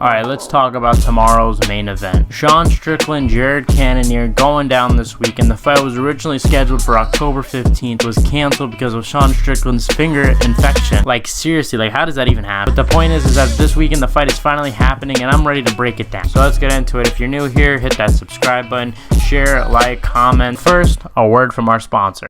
Alright, let's talk about tomorrow's main event. Sean Strickland, Jared Cannonier going down this weekend. The fight was originally scheduled for October 15th, was canceled because of Sean Strickland's finger infection. Like, seriously, like, how does that even happen? But the point is that this weekend the fight is finally happening and I'm ready to break it down. So let's get into it. If you're new here, hit that subscribe button, share, like, comment. First, a word from our sponsor.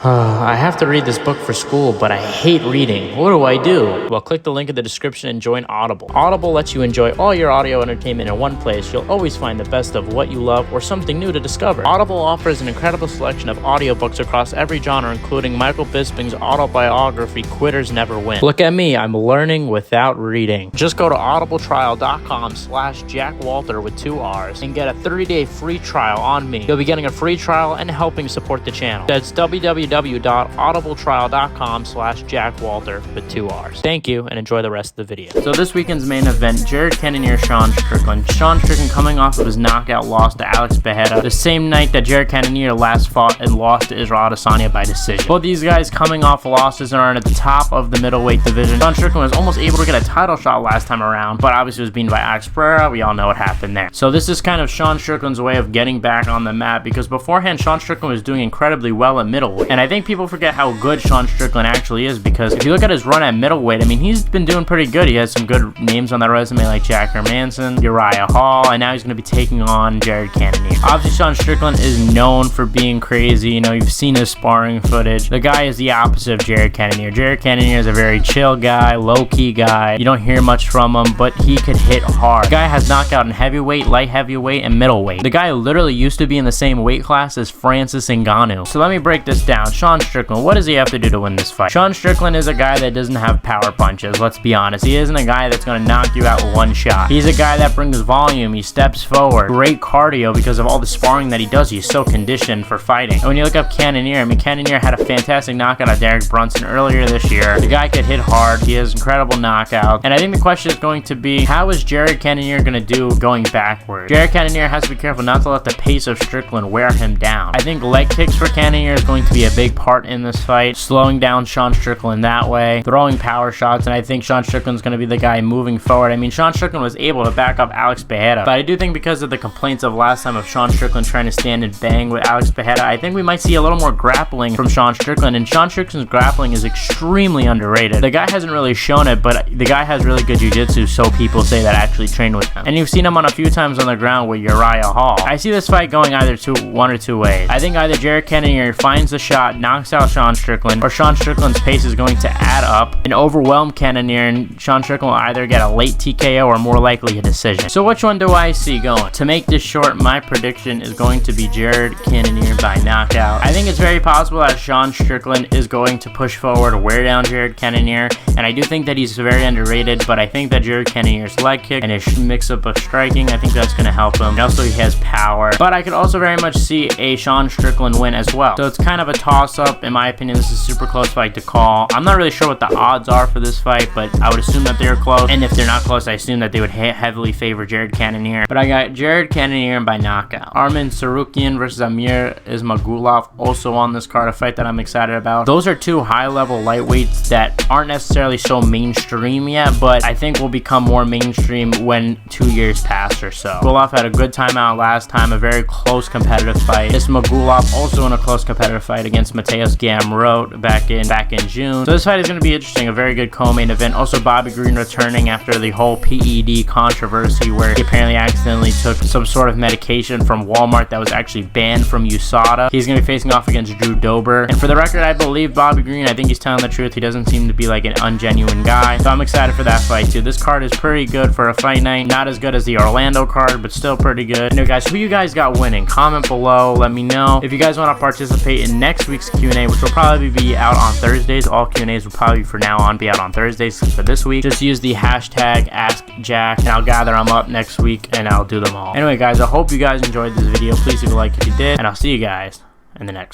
I have to read this book for school, but I hate reading. What do I do? Well, click the link in the description and join Audible. Audible lets you enjoy all your audio entertainment in one place. You'll always find the best of what you love or something new to discover. Audible offers an incredible selection of audiobooks across every genre, including Michael Bisping's autobiography, Quitters Never Win. Look at me, I'm learning without reading. Just go to audibletrial.com/JackWalter with 2 R's and get a 30-day free trial on me. You'll be getting a free trial and helping support the channel. That's www.audibletrial.com/JackWalter with 2 R's. Thank you and enjoy the rest of the video. So this weekend's main event, Jared Cannonier, Sean Strickland. Sean Strickland coming off of his knockout loss to Alex Bejeda the same night that Jared Cannonier last fought and lost to Israel Adesanya by decision. Both these guys coming off losses and are at the top of the middleweight division. Sean Strickland was almost able to get a title shot last time around, but obviously was beaten by Alex Pereira. We all know what happened there. So this is kind of Sean Strickland's way of getting back on the map, because beforehand Sean Strickland was doing incredibly well at middleweight. And I think people forget how good Sean Strickland actually is, because if you look at his run at middleweight, I mean, he's been doing pretty good. He has some good names on that resume like Jack Hermanson, Uriah Hall, and now he's going to be taking on Jared Cannonier. Obviously, Sean Strickland is known for being crazy. You know, you've seen his sparring footage. The guy is the opposite of Jared Cannonier. Jared Cannonier is a very chill guy, low-key guy. You don't hear much from him, but he could hit hard. The guy has knockout in heavyweight, light heavyweight, and middleweight. The guy literally used to be in the same weight class as Francis Ngannou. So let me break this down. Sean Strickland, what does he have to do to win this fight? Sean Strickland is a guy that doesn't have power punches, let's be honest. He isn't a guy that's going to knock you out with one shot. He's a guy that brings volume, he steps forward, great cardio because of all the sparring that he does. He's so conditioned for fighting. And when you look up Cannonier, I mean, Cannonier had a fantastic knockout of Derek Brunson earlier this year. The guy could hit hard, he has incredible knockouts, and I think the question is going to be, how is Jared Cannonier going to do going backward? Jared Cannonier has to be careful not to let the pace of Strickland wear him down. I think leg kicks for Cannonier is going to be a big part in this fight, slowing down Sean Strickland that way, throwing power shots, and I think Sean Strickland's going to be the guy moving forward. I mean, Sean Strickland was able to back up Alex Bejeda, but I do think because of the complaints of last time of Sean Strickland trying to stand and bang with Alex Bejeda, I think we might see a little more grappling from Sean Strickland, and Sean Strickland's grappling is extremely underrated. The guy hasn't really shown it, but the guy has really good jiu-jitsu, so people say that actually trained with him. And you've seen him on a few times on the ground with Uriah Hall. I see this fight going either one or two ways. I think either Jared Cannonier finds the shot, knocks out Sean Strickland, or Sean Strickland's pace is going to add up and overwhelm Cannonier, and Sean Strickland will either get a late TKO or more likely a decision. So which one do I see going? To make this short, my prediction is going to be Jared Cannonier by knockout. I think it's very possible that Sean Strickland is going to push forward, wear down Jared Cannonier, and I do think that he's very underrated, but I think that Jared Cannonier's leg kick and his mix-up of striking, I think that's going to help him. And also, he has power, but I could also very much see a Sean Strickland win as well. So it's kind of a toss-up. In my opinion, this is a super close fight to call. I'm not really sure what the odds are for this fight, but I would assume that they're close, and if they're not close, I assume that they would heavily favor Jared Cannonier. But I got Jared Cannonier by knockout. Arman Tsarukyan versus Amir Ismagulov also on this card, a fight that I'm excited about. Those are two high-level lightweights that aren't necessarily so mainstream yet, but I think will become more mainstream when 2 years pass or so. Gulov had a good time out last time, a very close competitive fight. Ismagulov also in a close competitive fight against Mateus Gamrot back in June. So this fight is going to be interesting, a very good co-main event. Also, Bobby Green returning after the whole PED controversy where he apparently accidentally took some sort of medication from Walmart that was actually banned from USADA. He's going to be facing off against Drew Dober. And for the record, I believe Bobby Green. I think he's telling the truth. He doesn't seem to be like an ungenuine guy. So I'm excited for that fight too. This card is pretty good for a fight night. Not as good as the Orlando card, but still pretty good. Anyway, guys, who you guys got winning? Comment below. Let me know. If you guys want to participate in next week's Q&A, which will probably be out on Thursdays. All Q&As will probably from now on be out on Thursdays for this week. Just use the hashtag AskJack and I'll gather them up next week and I'll do them all. Anyway, guys, I hope you guys enjoyed this video. Please leave a like if you did, and I'll see you guys in the next one.